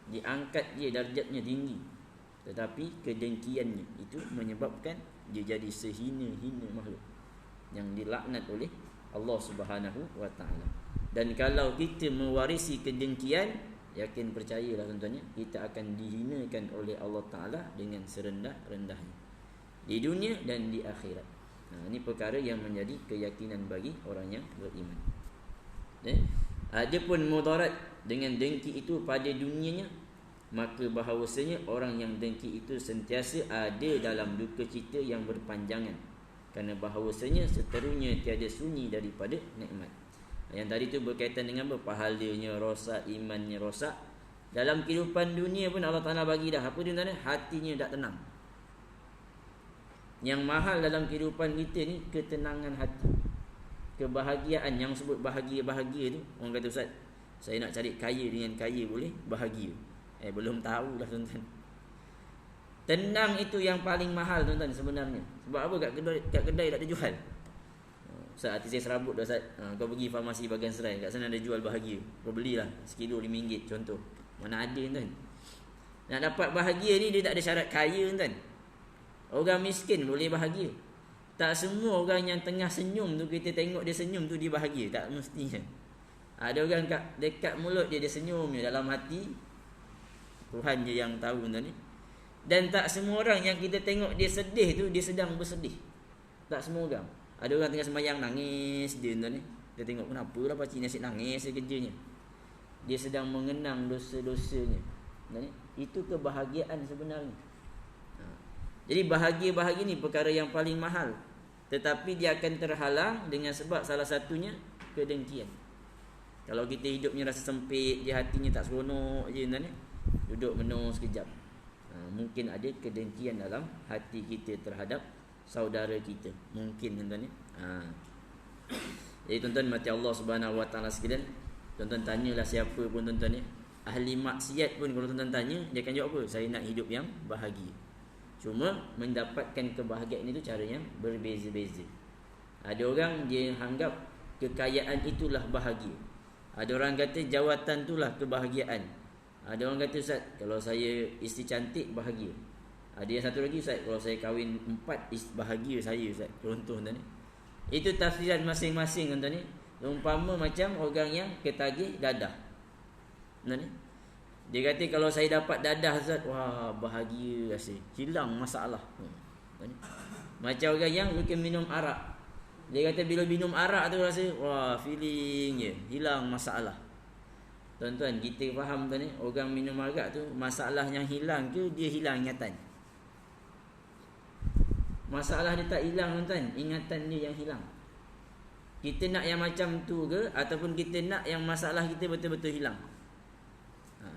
Diangkat dia, darjatnya tinggi. Tetapi kedengkiannya itu menyebabkan dia jadi sehina-hina makhluk yang dilaknat oleh Allah Subhanahu wa taala. Dan kalau kita mewarisi kedengkian, yakin percayalah tuan-tuan, kita akan dihinakan oleh Allah Taala dengan serendah-rendahnya di dunia dan di akhirat. Ini perkara yang menjadi keyakinan bagi orang yang beriman. Adapun mudarat dengan dengki itu pada dunianya, maka bahawasanya orang yang dengki itu sentiasa ada dalam duka cita yang berpanjangan, kerana bahawasanya seterunya tiada sunyi daripada nikmat. Yang tadi tu berkaitan dengan apa? Pahalanya rosak, imannya rosak. Dalam kehidupan dunia pun Allah Ta'ala bagi dah apa dia tuan? Hatinya tak tenang. Yang mahal dalam kehidupan kita ni ketenangan hati, kebahagiaan. Yang sebut bahagia-bahagia tu, orang kata, Ustaz, saya nak cari kaya dengan kaya boleh bahagia. Belum tahu dah tuan-tuan. Tenang itu yang paling mahal tuan-tuan sebenarnya. Sebab apa? Kat kedai tak ada jual. Ustaz, hati saya serabut dah Ustaz. Kau pergi farmasi bahagian serai, kat sana ada jual bahagia. Kau belilah sekilo RM5 contoh. Mana ada tuan. Nak dapat bahagia ni dia tak ada syarat kaya tuan. Orang miskin boleh bahagia. Tak semua orang yang tengah senyum tu, kita tengok dia senyum tu dia bahagia. Tak mestinya. Ada orang dekat mulut dia senyum je, dalam hati Tuhan je yang tahu tuan ni. Dan tak semua orang yang kita tengok dia sedih tu, dia sedang bersedih. Tak semua orang. Ada orang tengah sembahyang nangis dia tuan ni. Dia tengok kenapa lah pakcik ni asyik nangis kerjanya. Dia sedang mengenang dosa-dosanya. Itu kebahagiaan sebenarnya. Jadi bahagia-bahagia ni perkara yang paling mahal. Tetapi dia akan terhalang dengan sebab salah satunya kedengkian. Kalau kita hidupnya rasa sempit, dia hatinya tak seronok je tuan ni, duduk menung sekejap, mungkin ada kedengkian dalam hati kita terhadap saudara kita. Mungkin tuan-tuan ni. Jadi tuan-tuan mati Allah Subhanahu wa taala sekalian, tuan-tuan tanyalah siapa pun tuan-tuan ni, ahli maksiat pun kalau tuan-tuan tanya, dia akan jawab apa? Saya nak hidup yang bahagia. Cuma mendapatkan kebahagiaan itu cara yang berbeza-beza. Ada orang dia anggap kekayaan itulah bahagia. Ada orang kata jawatan itulah kebahagiaan. Ada orang kata, Ustaz, kalau saya isteri cantik bahagia. Ada yang satu lagi, Ustaz, kalau saya kahwin 4 bahagia saya, Ustaz. Contoh tuan ni. Itu tafsiran masing-masing tuan ni. Umpama macam orang yang ketagih dadah. Nah ni. Dia kata kalau saya dapat dadah Ustaz, wah bahagia rasa. Hilang masalah. Macam orang yang mungkin minum arak. Dia kata bila minum arak tu rasa wah feeling je, hilang masalah. Tuan-tuan, kita faham tuan ni, orang minum arak tu masalah yang hilang ke dia hilang ingatan? Masalah dia tak hilang tuan-tuan, ingatan dia yang hilang. Kita nak yang macam tu ke ataupun kita nak yang masalah kita betul-betul hilang?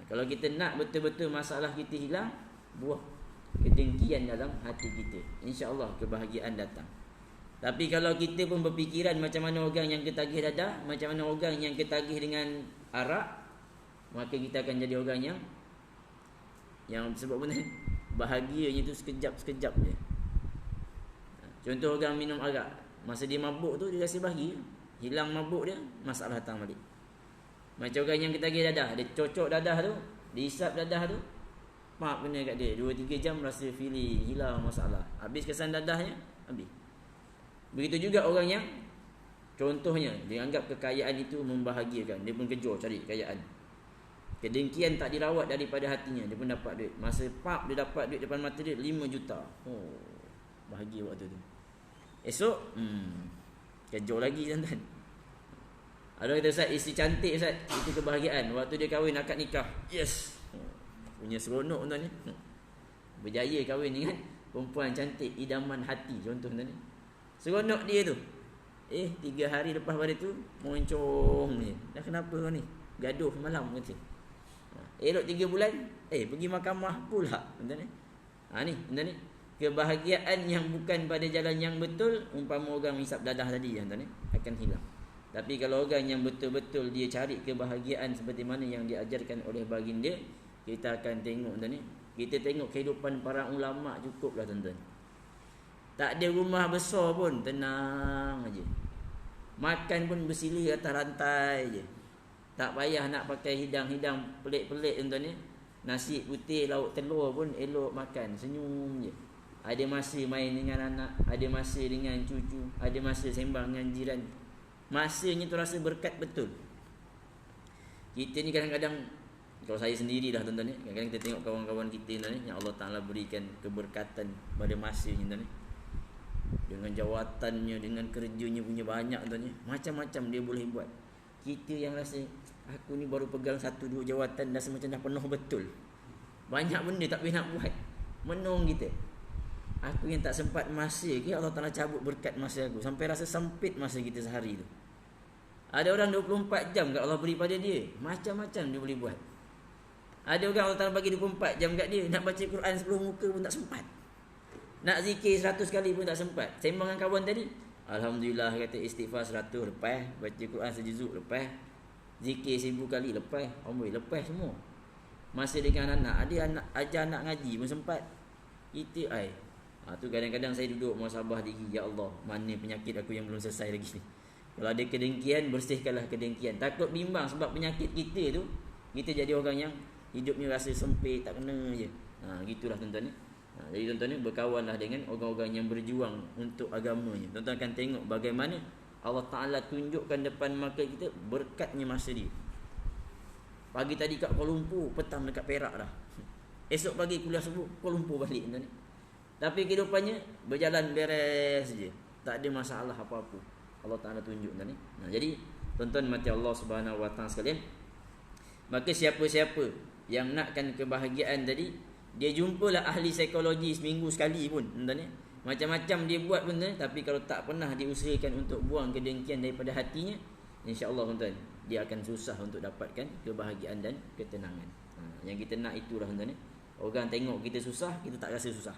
Kalau kita nak betul-betul masalah kita hilang, buah kedengkian dalam hati kita, insya-Allah kebahagiaan datang. Tapi kalau kita pun berfikiran macam mana orang yang ketagih dadah, macam mana orang yang ketagih dengan arak, maka kita akan jadi orang yang sebab benar bahagianya tu sekejap-sekejap je. Contoh orang minum arak, masa dia mabuk tu dia rasa bahagia, hilang mabuk dia, masalah datang balik. Macam orang yang ketagih dadah, dia cocok dadah tu, dihisap dadah tu, mak kena kat dia 2-3 jam rasa feeling, hilang masalah. Habis kesan dadahnya, habis. Begitu juga orang yang contohnya dia anggap kekayaan itu membahagiakan, dia pun kejar cari kekayaan. Kedengkian tak dirawat daripada hatinya, dia pun dapat duit. Masa pap dia dapat duit depan mata dia 5 juta. Oh, bahagia waktu tu. Esok kejar lagi tuan-tuan. Ada kata Ustaz, isteri cantik Ustaz, itu kebahagiaan. Waktu dia kahwin akad nikah, yes, punya seronok tuan ni. Berjaya kahwin dengan perempuan cantik, idaman hati, contoh tuan ni. Seronok dia tu. 3 hari lepas pada tu moncong je. Dah kenapa kau ni? Gaduh malam kata. Elok 3 bulan, pergi mahkamah pula tuan ni. Ni tuan ni. Kebahagiaan yang bukan pada jalan yang betul, umpama orang hisap dadah tadi tuan ni, akan hilang. Tapi kalau orang yang betul-betul dia cari kebahagiaan seperti mana yang diajarkan oleh baginda, kita akan tengok tuan ni. Kita tengok kehidupan para ulama cukuplah tuan-tuan. Tak ada rumah besar pun, tenang aja. Makan pun bersilih atas rantai je. Tak payah nak pakai hidang-hidang pelik-pelik tuan-tuan ni. Nasi putih, lauk telur pun elok makan, senyum je. Ada masa main dengan anak, ada masa dengan cucu, ada masa sembang dengan jiran. Masanya tu rasa berkat betul. Kita ni kadang-kadang, kalau saya sendiri dah tuan-tuan ni, kadang-kadang kita tengok kawan-kawan kita ni yang Allah Ta'ala berikan keberkatan pada masanya tuan ni, dengan jawatannya, dengan kerjanya punya banyak tuan ni, macam-macam dia boleh buat. Kita yang rasa aku ni baru pegang 1-2 jawatan dah macam dah penuh betul, banyak benda tak boleh nak buat, menung kita. Aku yang tak sempat masa ke, Allah Ta'ala cabut berkat masa aku, sampai rasa sempit masa kita sehari tu. Ada orang 24 jam kat Allah beri pada dia, macam-macam dia boleh buat. Ada orang Allah Ta'ala bagi 24 jam kat dia, nak baca Quran 10 muka pun tak sempat, nak zikir 100 kali pun tak sempat. Sembang dengan kawan tadi, alhamdulillah kata istighfar 100 lepas, baca Quran sejuzuk lepas, zikir 1000 kali lepas, lepas semua. Masa dengan anak, ada anak ajar anak ngaji pun sempat. Kita tu kadang-kadang saya duduk muhasabah diri, ya Allah, mana penyakit aku yang belum selesai lagi ni. Kalau ada kedengkian, bersihkanlah kedengkian. Takut bimbang sebab penyakit kita tu, kita jadi orang yang hidupnya rasa sempit, tak kena je. Gitulah tuan-tuan ni. Jadi tuan-tuan ni berkawanlah dengan orang-orang yang berjuang untuk agamanya. Tuan-tuan akan tengok bagaimana Allah Ta'ala tunjukkan depan mata kita berkatnya masa dia. Pagi tadi kat Kuala Lumpur, petang dekat Perak dah. Esok pagi kuliah subuh, Kuala Lumpur balik tuan-tuan ni. Tapi kehidupannya berjalan beres je, tak ada masalah apa-apa. Allah Ta'ala tunjuk tuan ni. Jadi tuan-tuan mati Allah Subhanahu Wa Ta'ala sekalian, maka siapa-siapa yang nakkan kebahagiaan tadi, dia jumpalah ahli psikologi seminggu sekali pun tuan-tuan ni. Macam-macam dia buat pun tuan, tapi kalau tak pernah diusahakan untuk buang kedengkian daripada hatinya, insya-Allah tuan-tuan, dia akan susah untuk dapatkan kebahagiaan dan ketenangan. Yang kita nak itulah tuan-tuan ni. Orang tengok kita susah, kita tak rasa susah.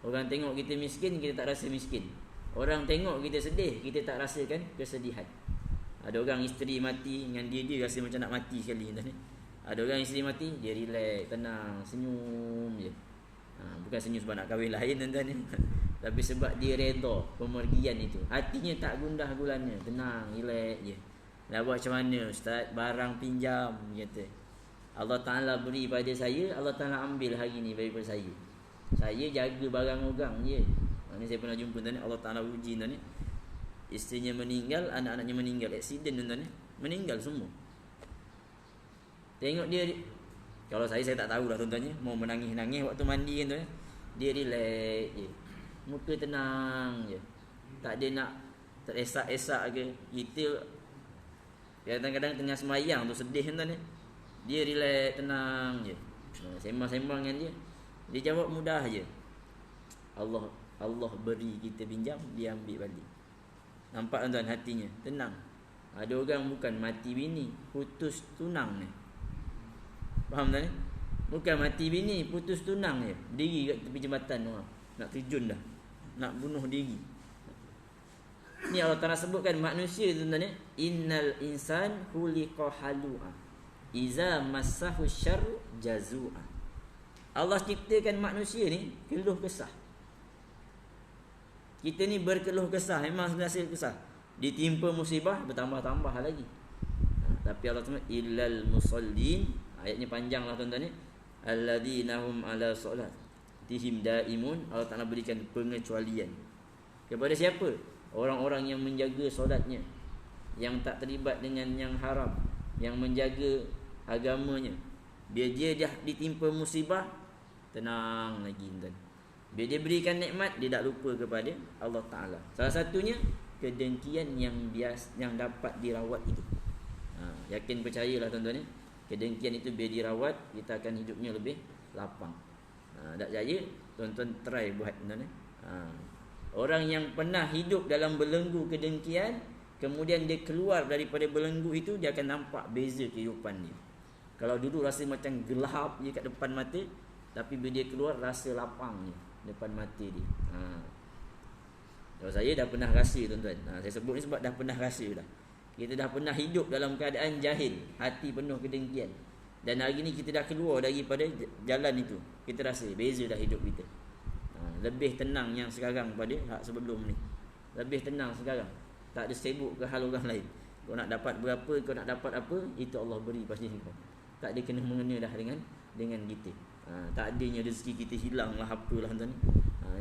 Orang tengok kita miskin, kita tak rasa miskin. Orang tengok kita sedih, kita tak rasakan kesedihan. Ada orang isteri mati dengan dia rasa macam nak mati sekali tuan ni. Ada orang isteri mati, dia relax, tenang, senyum je. Bukan senyum sebab nak kahwin lain tuan-tuan ni. Tapi sebab dia redha pemergian itu. Hatinya tak gundah gulana, tenang, relax je. Nak buat macam mana Ustaz? Barang pinjam, kata. Allah Ta'ala beri pada saya, Allah Ta'ala ambil hari ni daripada saya. Saya jaga barang orang je. Ni saya pernah jumpa tuan ni, Allah Ta'ala uji tuan ni. Isterinya meninggal, anak-anaknya meninggal, aksiden tuan-tuan, meninggal semua. Tengok dia, kalau saya tak tahulah tuan-tuan, mau menangis-nangis waktu mandi kan tuan. Dia relax je, muka tenang je, tak ada nak teresak-esak ke. Kita kadang-kadang tengah semayang tu sedih kan tuan, dia relax tenang je, sembang-sembang dengan dia. Dia jawab mudah je. Allah beri kita pinjam, dia ambil balik. Nampak tuan-tuan hatinya tenang. Ada orang bukan mati bini, putus tunang ni. Faham tak ni? Bukan mati bini, putus tunang je, berdiri kat tepi jembatan orang, nak terjun dah, nak bunuh diri. Ni Allah Ta'ala sebutkan manusia tuan-tuan ni, innal insan khuliqa halu'a iza massahu syarru jazu'a. Allah ciptakan manusia ni keluh kesah. Kita ni berkeluh kesah, memang hasil kesah. Ditimpa musibah bertambah-tambah lagi. Tapi Allah Ta'ala illal musallin, ayatnya panjang lah tuan-tuan ni, alladzina hum ala salatihim daimun. Allah Ta'ala berikan pengecualian kepada siapa? Orang-orang yang menjaga solatnya, yang tak terlibat dengan yang haram, yang menjaga agamanya. Biar dia dah ditimpa musibah, tenang lagi tuan. Biar dia berikan nikmat, dia tak lupa kepada Allah Ta'ala. Salah satunya kedengkian yang dapat dirawat itu. Yakin percayalah tuan-tuan ni, kedengkian itu biar dirawat, kita akan hidupnya lebih lapang. Tak percaya, tuan-tuan try buat tuan-tuan. Orang yang pernah hidup dalam belenggu kedengkian, kemudian dia keluar daripada belenggu itu, dia akan nampak beza kehidupan dia. Kalau dulu rasa macam gelap je kat depan mata, tapi bila dia keluar rasa lapang je depan mata dia. Kalau saya dah pernah rasa tuan-tuan. Saya sebut ni sebab dah pernah rasa dah. Kita dah pernah hidup dalam keadaan jahil, hati penuh kedengkian, dan hari ni kita dah keluar daripada jalan itu. Kita rasa beza dah hidup kita. Lebih tenang yang sekarang pada sebelum ni. Lebih tenang sekarang, tak ada sibuk ke hal orang lain. Kau nak dapat berapa, kau nak dapat apa, itu Allah beri pasti kau. Tak ada kena mengena dah dengan kita. Tak adanya rezeki kita hilang lah apalah tuan.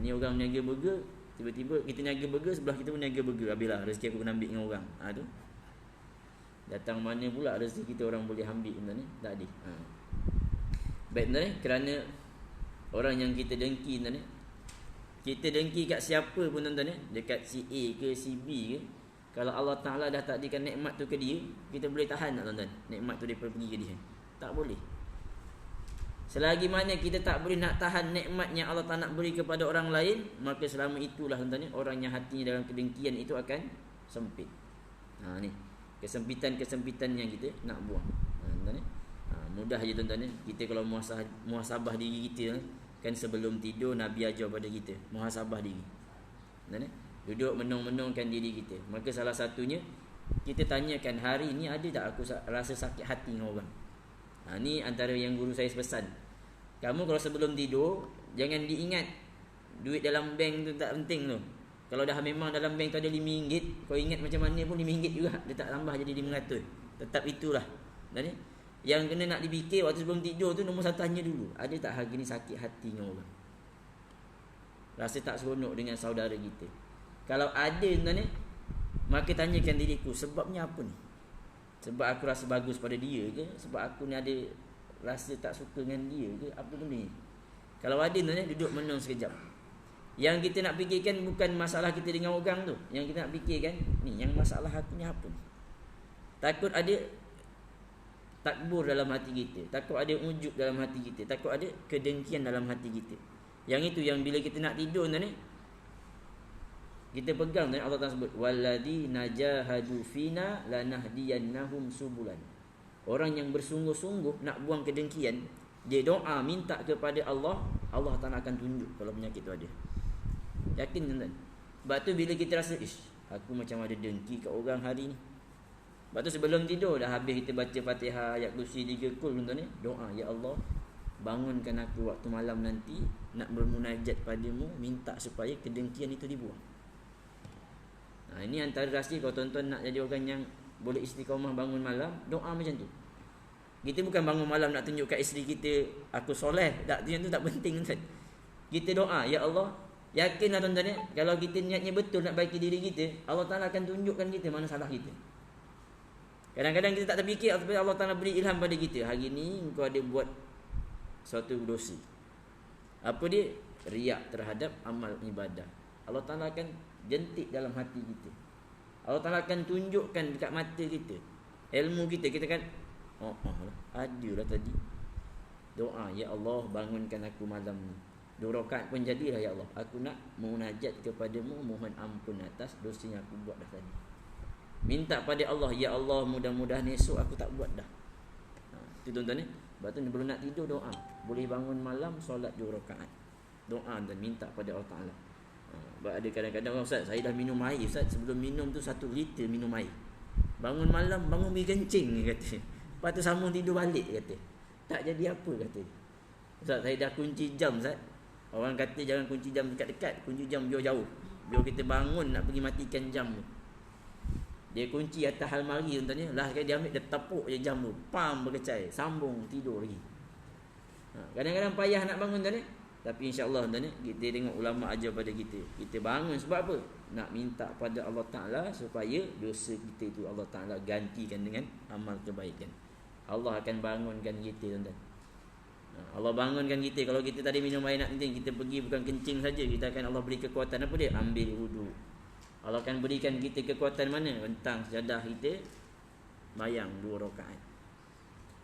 Ni orang meniaga burger, tiba-tiba kita niaga burger, sebelah kita pun niaga burger. Habislah rezeki aku kena ambil dengan orang. Tu datang mana pula rezeki kita orang boleh ambil tuan ni? Tak ada. Baik tuan ni, kerana orang yang kita dengki tuan ni, kita dengki kat siapa pun tuan-tuan ni, dekat si A ke si B ke, kalau Allah Ta'ala dah takdirkan nikmat tu ke dia, kita boleh tahan tak tuan-tuan? Nikmat tu daripada pergi ke dia? Tak boleh. Selagi mana kita tak boleh nak tahan nikmat yang Allah Ta'ala nak beri kepada orang lain, maka selama itulah tuan-tuan ni, orang yang hatinya dalam kedengkian itu akan sempit. Ni kesempitan-kesempitan yang kita nak buang. Tuan-tuan ni, mudah je tuan-tuan ni. Kita kalau muhasabah diri kita kan, sebelum tidur Nabi ajar pada kita muhasabah diri. Tuan-tuan ni, duduk menung-menungkan diri kita. Maka salah satunya kita tanyakan, hari ni ada tak aku rasa sakit hati dengan orang? Ni antara yang guru saya pesan. Kamu kalau sebelum tidur, jangan diingat duit dalam bank tu tak penting tu. Kalau dah memang dalam bank tu ada RM5, kau ingat macam mana pun RM5 juga, dia tak tambah jadi RM500. Tetap itulah. Dan yang kena nak dipikir waktu sebelum tidur tu, nombor satu, tanya dulu, ada tak hari ni sakit hati dengan orang? Rasa tak seronok dengan saudara kita? Kalau ada tuan ni, maka tanyakan diriku, sebabnya apa ni? Sebab aku rasa bagus pada dia ke? Sebab aku ni ada rasa tak suka dengan dia ke? Apa benda ni? Kalau ada tuan ni, duduk menung sekejap. Yang kita nak fikirkan bukan masalah kita dengan orang tu. Yang kita nak fikirkan, ni yang masalah aku ni apa ni? Takut ada takbur dalam hati kita, takut ada ujub dalam hati kita, takut ada kedengkian dalam hati kita. Yang itu yang bila kita nak tidur ni, kita pegang dan Allah Ta'ala sebut, walladzina jahadu fina lanahdiyannahum subulan. Orang yang bersungguh-sungguh nak buang kedengkian, dia doa minta kepada Allah, Allah Ta'ala akan tunjuk kalau penyakit tu ada. Yakin tuan-tuan? Sebab tu bila kita rasa, aku macam ada dengki kat orang hari ni, sebab tu sebelum tidur dah habis kita baca Fatihah, ayat kursi 3 kul tuan-tuan ni, doa, ya Allah, bangunkan aku waktu malam nanti nak bermunajat padamu, minta supaya kedengkian itu dibuang. Ini antara rahsia kalau tuan-tuan nak jadi orang yang boleh istiqamah bangun malam, doa macam tu. Kita bukan bangun malam nak tunjuk kat isteri kita aku soleh, tak, yang tu tak penting tuan. Kita doa, ya Allah, Yakinlah tuan-tuan ya, kalau kita niatnya betul nak baiki diri kita, Allah Ta'ala akan tunjukkan kita mana salah kita. Kadang-kadang kita tak terfikir, tapi Allah Ta'ala beri ilham pada kita. Hari ni engkau ada buat suatu dosa. Apa dia? Riak terhadap amal ibadah. Allah Ta'ala akan jentik dalam hati kita. Allah Ta'ala akan tunjukkan dekat mata kita. Ilmu kita kan adalah tadi doa, ya Allah bangunkan aku malam ni. 2 rakaat pun jadilah ya Allah. Aku nak munajat kepadamu, mohon ampun atas dosa yang aku buat dah tadi. Minta pada Allah, ya Allah mudah-mudahan esok aku tak buat dah. Itu tuan-tuan ni. Lepas tu belum nak tidur doa. Boleh bangun malam solat 2 rakaat. Doa dan minta pada Allah Ta'ala. Ada kadang-kadang, Ustaz, saya dah minum air Ustaz, sebelum minum tu 1 liter minum air. Bangun malam, bangun pergi kencing dia kata. Lepas tu sambung tidur balik dia kata. Tak jadi apa kata. Ustaz, saya dah kunci jam Ustaz. Orang kata jangan kunci jam dekat-dekat, kunci jam jauh-jauh. Biar kita bangun nak pergi matikan jam tu. Dia kunci atas almari tuan-tuan ni. Lah sekali dia ambil, dia tepuk je jam tu. Pam berkecai, sambung tidur lagi. Kadang-kadang payah nak bangun tuan ni. Tapi insya-Allah tuan ni, kita tengok ulama ajar pada kita. Kita bangun sebab apa? Nak minta pada Allah Ta'ala supaya dosa kita itu Allah Ta'ala gantikan dengan amal kebaikan. Allah akan bangunkan kita tuan-tuan. Allah bangunkan kita. Kalau kita tadi minum air nak kencing, kita pergi bukan kencing saja, kita akan Allah beri kekuatan apa dia? Ambil wudu. Allah akan berikan kita kekuatan mana? Rentang sejadah kita, bayang 2 rakaat.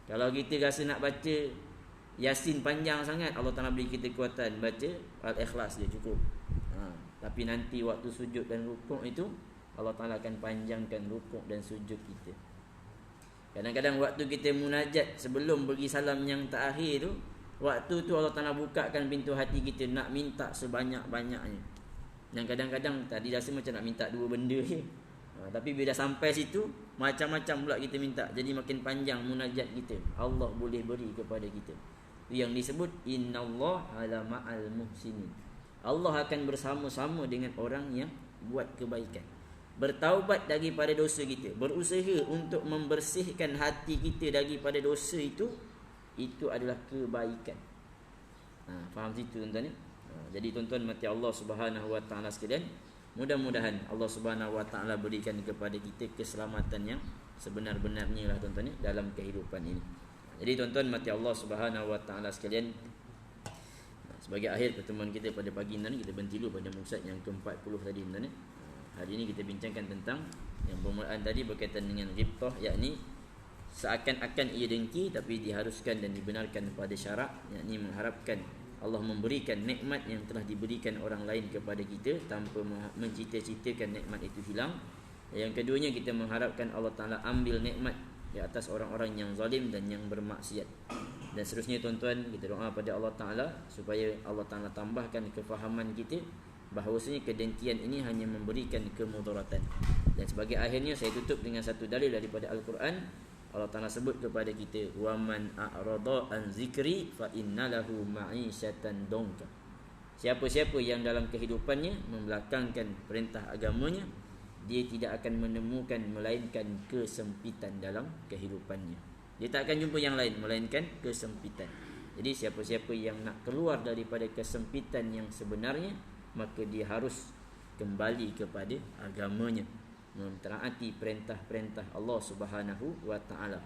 Kalau kita rasa nak baca Yasin panjang sangat, Allah Ta'ala beri kita kekuatan baca Al-Ikhlas dia cukup. Tapi nanti waktu sujud dan rukuk itu Allah Ta'ala akan panjangkan rukuk dan sujud kita. Kadang-kadang waktu kita munajat sebelum bagi salam yang terakhir tu, waktu tu Allah Ta'ala bukakan pintu hati kita nak minta sebanyak-banyaknya. Dan kadang-kadang tadi rasa macam nak minta 2 benda je. Tapi bila sampai situ, macam-macam pula kita minta. Jadi makin panjang munajat kita. Allah boleh beri kepada kita. Yang disebut innallaha ala ma'al muhsinin. Allah akan bersama-sama dengan orang yang buat kebaikan. Bertaubat daripada dosa kita, berusaha untuk membersihkan hati kita daripada dosa itu adalah kebaikan. Faham situ tuan-tuan ni? Jadi tuan-tuan mati Allah Subhanahu Wa Ta'ala sekalian, mudah-mudahan Allah Subhanahu Wa Ta'ala berikan kepada kita keselamatan yang sebenar-benarnya lah tuan-tuan ni dalam kehidupan ini. Jadi tuan-tuan mati Allah Subhanahu Wa Ta'ala sekalian, sebagai akhir pertemuan kita pada pagi ini, kita berhenti dulu pada muksad yang ke-40 tadi tuan-tuan ni. Hari ini kita bincangkan tentang yang permulaan tadi berkaitan dengan ghibtah, yakni seakan-akan ia dengki tapi diharuskan dan dibenarkan pada syarak, yakni mengharapkan Allah memberikan nikmat yang telah diberikan orang lain kepada kita tanpa mencita-citakan nikmat itu hilang. Yang keduanya, kita mengharapkan Allah Ta'ala ambil nikmat di atas orang-orang yang zalim dan yang bermaksiat. Dan seterusnya tuan-tuan, kita doa pada Allah Ta'ala supaya Allah Ta'ala tambahkan kefahaman kita bahawasanya kedengkian ini hanya memberikan kemudaratan. Dan sebagai akhirnya saya tutup dengan satu dalil daripada Al-Quran. Allah Ta'ala sebut kepada kita, wa man a'rada an zikri fa innalahu ma'isyatan donka. Siapa-siapa yang dalam kehidupannya membelakangkan perintah agamanya, dia tidak akan menemukan melainkan kesempitan dalam kehidupannya. Dia tak akan jumpa yang lain melainkan kesempitan. Jadi siapa-siapa yang nak keluar daripada kesempitan yang sebenarnya, maka dia harus kembali kepada agamanya, mentaati perintah-perintah Allah Subhanahu Wa Ta'ala,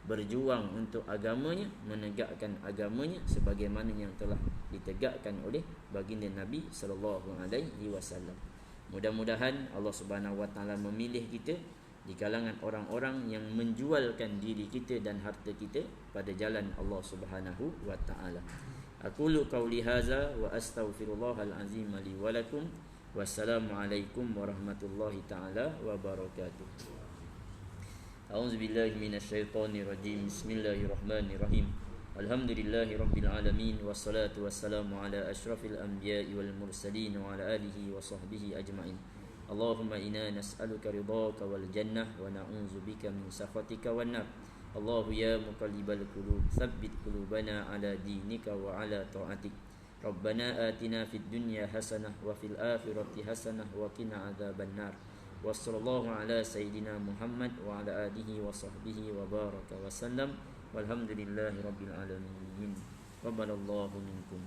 berjuang untuk agamanya, menegakkan agamanya sebagaimana yang telah ditegakkan oleh baginda Nabi sallallahu alaihi wasallam. Mudah-mudahan Allah Subhanahu Wa Ta'ala memilih kita di kalangan orang-orang yang menjualkan diri kita dan harta kita pada jalan Allah Subhanahu Wa Ta'ala. Aqulu qawli hadza wa astaghfirullahal azim li wa lakum. Wassalamualaikum warahmatullahi taala wabarakatuh. A'udzubillahi minasyaitonir rajim. Bismillahirrahmanirrahim. Alhamdulillahi rabbil alamin, wassalatu wassalamu ala asyrafil anbiya'i wal mursalin wa ala alihi wa sahbihi ajma'in. Allahumma inna nas'aluka ridhaka wal jannah wa na'udzubika min sakhatika wan nar. Allahu ya muqallibal qulub, tsabbit qulubana ala dinika wa ala ta'atik. Rabbana atina fid dunya hasanah wa fil akhirati hasanah wa qina adzabannar. Wa sallallahu ala sayyidina Muhammad wa ala alihi wa sahbihi wa baraka wa sallam. Walhamdulillahi rabbil alamin. Rabbanallahu minkum.